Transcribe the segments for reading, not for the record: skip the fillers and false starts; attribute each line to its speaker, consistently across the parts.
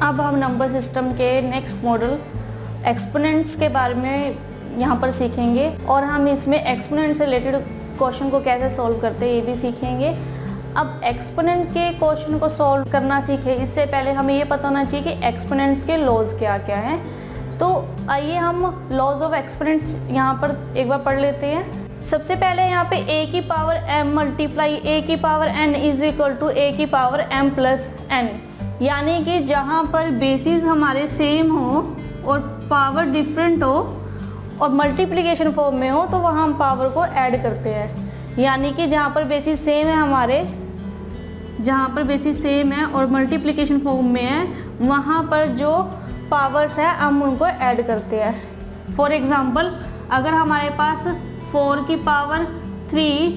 Speaker 1: अब हम number system के नेक्स्ट मॉडल एक्सपोनेंट्स के बारे में यहाँ पर सीखेंगे और हम इसमें एक्सपोनेंट से रिलेटेड क्वेश्चन को कैसे सॉल्व करते हैं ये भी सीखेंगे। अब एक्सपोनेंट के क्वेश्चन को सॉल्व करना सीखे इससे पहले हमें ये पता होना चाहिए कि एक्सपोनेंट्स के लॉज क्या क्या हैं। तो आइए हम लॉज ऑफ एक्सपोनेंट्स यहाँ पर एक बार पढ़ लेते हैं। सबसे पहले यहाँ पे a की पावर m मल्टीप्लाई a की power n is equal to a की पावर m प्लस n, यानी कि जहाँ पर बेसिस हमारे सेम हो और पावर डिफरेंट हो और मल्टीप्लिकेशन फॉर्म में हो तो वहाँ हम पावर को ऐड करते हैं। यानी कि जहाँ पर बेसिस सेम है और मल्टीप्लिकेशन फॉर्म में है वहाँ पर जो पावर्स है हम उनको ऐड करते हैं। फॉर एग्जांपल अगर हमारे पास 4 की पावर 3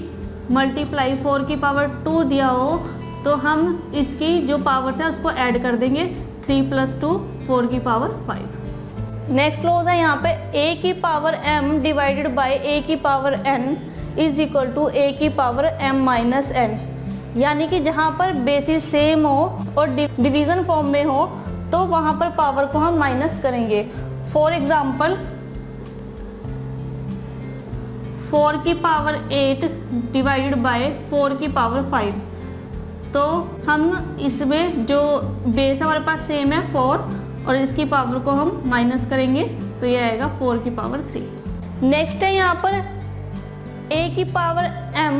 Speaker 1: मल्टीप्लाई 4 की पावर 2 दिया हो तो हम इसकी जो पावर्स है उसको ऐड कर देंगे 3 + 2 4 की पावर 5। नेक्स्ट क्लोज है यहाँ पे a की power m divided by a की power n is equal to a की पावर m माइनस n, यानी कि जहाँ पर बेसिस सेम हो और डिवीजन फॉर्म में हो तो वहाँ पर पावर को हम माइनस करेंगे। फॉर एग्जाम्पल 4 की पावर 8 डिवाइडेड बाय 4 की पावर 5, तो हम इसमें जो बेस हमारे पास सेम है 4 और इसकी पावर को हम माइनस करेंगे तो ये आएगा 4 की पावर 3। नेक्स्ट है यहाँ पर a की पावर m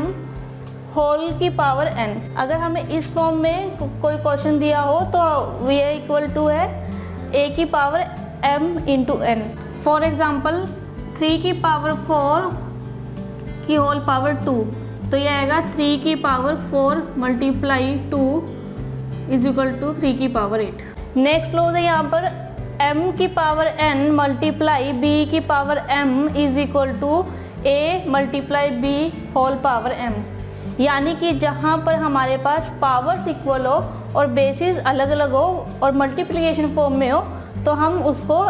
Speaker 1: होल की पावर n। अगर हमें इस फॉर्म में कोई क्वेश्चन दिया हो तो ये इक्वल टू है a की power m into n। For example 3 की पावर 4 की होल पावर 2, तो ये आएगा 3 की power 4 multiply 2 is equal to 3 की पावर 8। नेक्स्ट क्लोज है यहाँ पर m की पावर n मल्टीप्लाई b की power m is equal to a multiply b whole power m, यानी कि जहाँ पर हमारे पास पावर्स इक्वल हो और बेसिस अलग अलग हो और मल्टीप्लिकेशन फॉर्म में हो तो हम उसको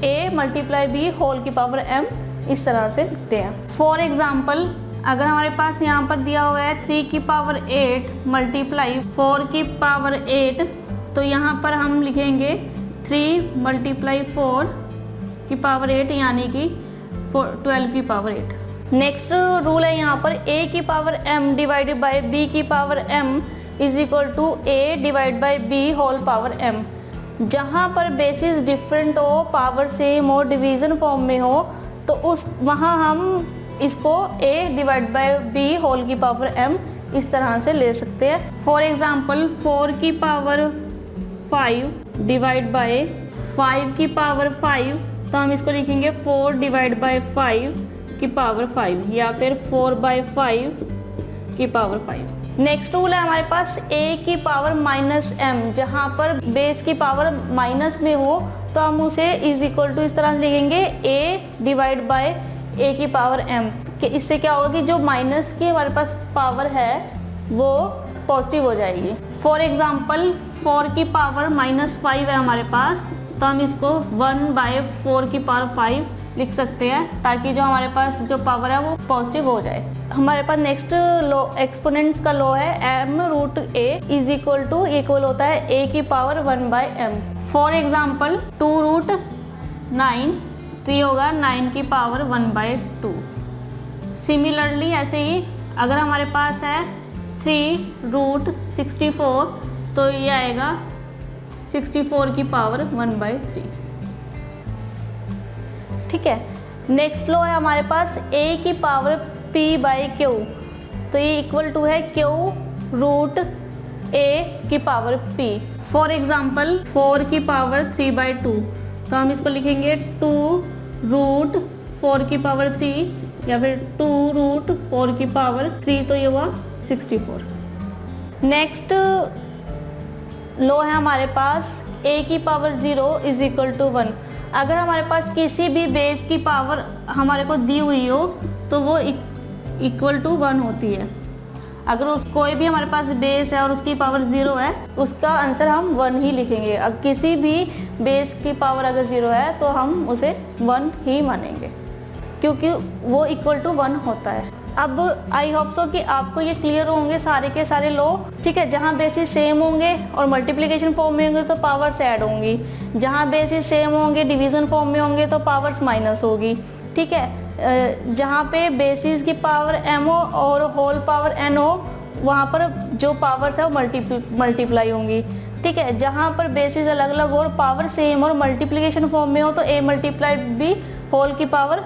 Speaker 1: a मल्टीप्लाई b होल की पावर m इस तरह से लिखते हैं। फॉर एग्जाम्पल अगर हमारे पास यहाँ पर दिया हुआ है 3 की पावर 8 मल्टीप्लाई 4 की पावर 8, तो यहाँ पर हम लिखेंगे 3 मल्टीप्लाई 4 की पावर 8 यानी कि 12 की पावर 8। नेक्स्ट रूल है यहाँ पर a की power m divided by b की power m is equal to a divide by b whole power m। जहाँ पर बेसिस डिफरेंट हो, पावर सेम हो, डिवीजन फॉर्म में हो तो उस वहाँ हम इसको a divide by b whole की पावर m इस तरह से ले सकते हैं। फॉर एग्जांपल 4 की पावर 5 डिवाइड बाय 5 की पावर 5, तो हम इसको लिखेंगे 4 डिवाइड बाय 5 की पावर 5 या फिर 4/5 की पावर 5। नेक्स्ट रूल है हमारे पास a की पावर माइनस m, जहाँ पर बेस की पावर माइनस में हो तो हम उसे इज इक्वल टू इस तरह से लिखेंगे a डिवाइड बाय a की पावर m, कि इससे क्या होगा कि जो माइनस की हमारे पास पावर है वो पॉजिटिव हो जाएगी। फॉर एग्जांपल 4 की पावर -5 है हमारे पास, तो हम इसको 1/4 की पावर 5 लिख सकते हैं ताकि जो हमारे पास जो पावर है वो पॉजिटिव हो जाए। हमारे पास नेक्स्ट लॉ एक्सपोनेंट्स का लॉ है m√a इज इक्वल होता है a की पावर 1/m। फॉर एग्जाम्पल 2√9, तो ये होगा 9 की पावर 1/2। सिमिलरली ऐसे ही अगर हमारे पास है 3√64, तो ये आएगा 64 की पावर 1/3। ठीक है। नेक्स्ट लॉ है हमारे पास a की पावर p/q, तो ये इक्वल टू है q√a की पावर p। फॉर एग्जाम्पल 4 की पावर 3/2, तो हम इसको लिखेंगे 2√4 की पावर 3 या फिर 2√4 की पावर 3, तो ये हुआ 64। नेक्स्ट लॉ है हमारे पास a की पावर 0 इज इक्वल टू 1। अगर हमारे पास किसी भी बेस की पावर हमारे को दी हुई हो तो वो इक्वल टू 1 होती है। अगर कोई भी हमारे पास बेस है और उसकी पावर 0 है, उसका आंसर हम 1 ही लिखेंगे। अब किसी भी बेस की पावर अगर 0 है तो हम उसे 1 ही मानेंगे क्योंकि वो इक्वल टू 1 होता है। अब आई होप सो कि आपको ये क्लियर होंगे सारे के सारे लॉ, ठीक है। जहाँ बेसिस सेम होंगे और मल्टीप्लिकेशन फॉर्म में होंगे तो पावर्स ऐड होंगी, जहाँ बेसिस सेम होंगे डिवीजन फॉर्म में होंगे तो पावर्स माइनस होगी, ठीक है। जहाँ पे बेसिस की पावर m हो और होल पावर n हो, वहाँ पर जो पावर्स है वो मल्टीप्लाई होंगी, ठीक है। जहाँ पर बेसिस अलग अलग और पावर सेम और मल्टीप्लिकेशन फॉर्म में हो तो a मल्टीप्लाई b होल की पावर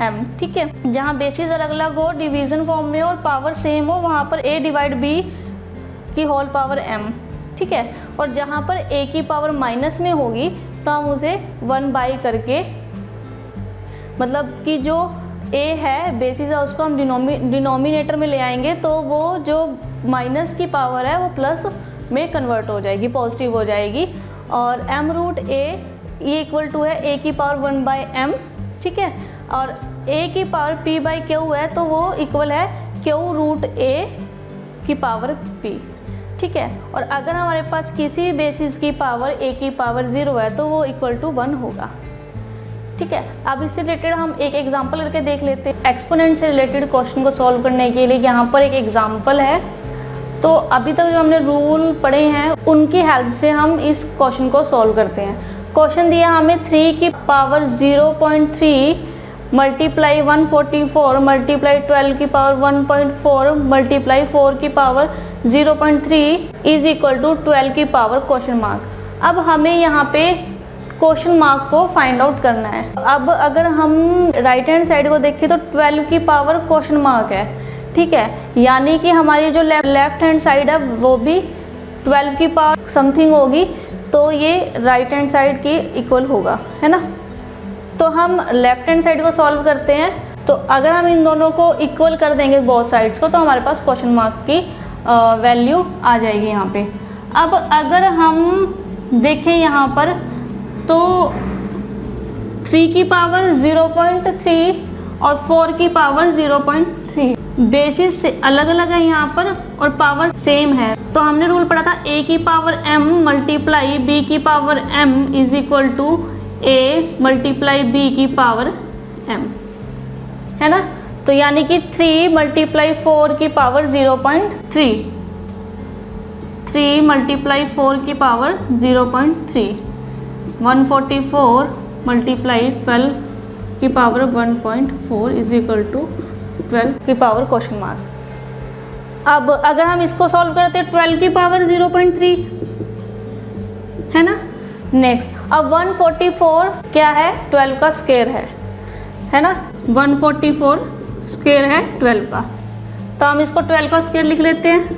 Speaker 1: m, ठीक है। जहाँ बेसिस अलग अलग हो, डिवीजन फॉर्म में हो और पावर सेम हो, वहाँ पर a डिवाइड b की होल पावर m, ठीक है। और जहाँ पर a की पावर माइनस में होगी तो हम उसे 1 बाई करके, मतलब कि जो a है बेसिस है उसको हम डिनोमिनेटर में ले आएंगे तो वो जो माइनस की पावर है वो प्लस में कन्वर्ट हो जाएगी, पॉजिटिव हो जाएगी। और m रूट a ये इक्वल टू है a की पावर 1 बाई m, ठीक है। और a की पावर p बाई q है तो वो इक्वल है q रूट a की पावर p, ठीक है। और अगर हमारे पास किसी बेसिस की पावर a की पावर 0 है तो वो इक्वल टू 1 होगा, ठीक है। अब इससे रिलेटेड हम एक एग्जांपल करके देख लेते हैं। एक्सपोनेंट से रिलेटेड क्वेश्चन को सॉल्व करने के लिए यहाँ पर एक एग्जांपल है। तो अभी तक जो हमने रूल पढ़े हैं उनकी हेल्प से हम इस क्वेश्चन को सॉल्व करते हैं। क्वेश्चन दिया हमें 3 की पावर 0.3 मल्टीप्लाई 144 मल्टीप्लाई 12 की पावर 1.4 मल्टीप्लाई 4 की पावर 0.3 इज इक्वल टू 12 की पावर क्वेश्चन मार्क। अब हमें यहाँ पे क्वेश्चन मार्क को फाइंड आउट करना है। अब अगर हम राइट हैंड साइड को देखें तो 12 की पावर क्वेश्चन मार्क है, ठीक है। यानी कि हमारी जो लेफ्ट हैंड साइड है वो भी 12 की पावर समथिंग होगी, तो ये राइट हैंड साइड की इक्वल होगा, है ना। तो हम लेफ्ट हैंड साइड को सॉल्व करते हैं। तो अगर हम इन दोनों को इक्वल कर देंगे बोथ साइड्स को तो हमारे पास क्वेश्चन मार्क की वैल्यू आ जाएगी यहाँ पे। अब अगर हम देखें यहाँ पर तो 3 की पावर 0.3 और 4 की पावर 0.3 बेसिस से अलग अलग है यहाँ पर और पावर सेम है। तो हमने रूल पढ़ा था a की पावर m मल्टीप्लाई b की power m is equal to a multiply b की पावर m, है ना। तो यानी कि 3 मल्टीप्लाई 4 की पावर 0.3, 3 मल्टीप्लाई 4 की पावर 0.3, 144 मल्टीप्लाई 12 की पावर 1.4 इज इक्वल टू 12 की पावर क्वेश्चन मार्क। अब अगर हम इसको सॉल्व करते हैं 12 की पावर 0.3, है ना। नेक्स्ट अब 144 क्या है, 12 का स्क्वायर है ना। 144 स्क्वायर है 12 का, तो हम इसको 12 का स्क्वायर लिख लेते हैं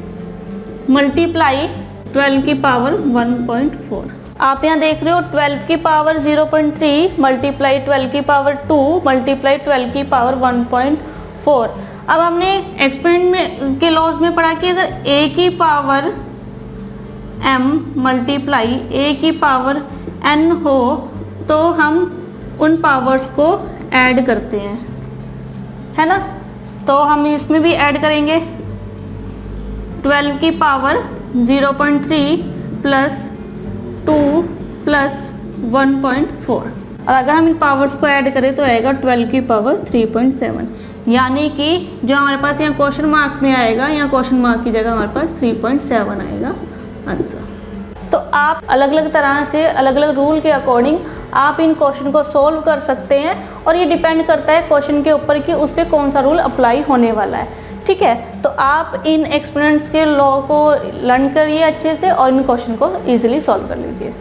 Speaker 1: मल्टीप्लाई 12 की पावर 1.4। आप यहाँ देख रहे हो 12 की पावर 0.3 मल्टीप्लाई 12 की पावर 2 मल्टीप्लाई 12 की पावर 1.4। अब हमने एक्सपेरिमेंट में के लॉज में पढ़ा कि अगर a की पावर m मल्टीप्लाई a की पावर n हो तो हम उन पावर्स को ऐड करते हैं, है ना। तो हम इसमें भी ऐड करेंगे 12 की पावर 0.3 प्लस 2 प्लस 1.4 और अगर हम इन पावर्स को ऐड करें तो आएगा 12 की पावर 3.7। यानी कि जो हमारे पास यहाँ क्वेश्चन मार्क में आएगा, यहाँ क्वेश्चन मार्क की जगह हमारे पास 3.7 आएगा आंसर। तो आप अलग अलग तरह से अलग अलग रूल के अकॉर्डिंग आप इन क्वेश्चन को सोल्व कर सकते हैं और ये डिपेंड करता है क्वेश्चन के ऊपर कि उस पर कौन सा रूल अप्लाई होने वाला है, ठीक है। तो आप इन एक्सपेरिमेंट्स के लॉ को लर्न करिए अच्छे से और इन क्वेश्चन को ईजिली सॉल्व कर लीजिए।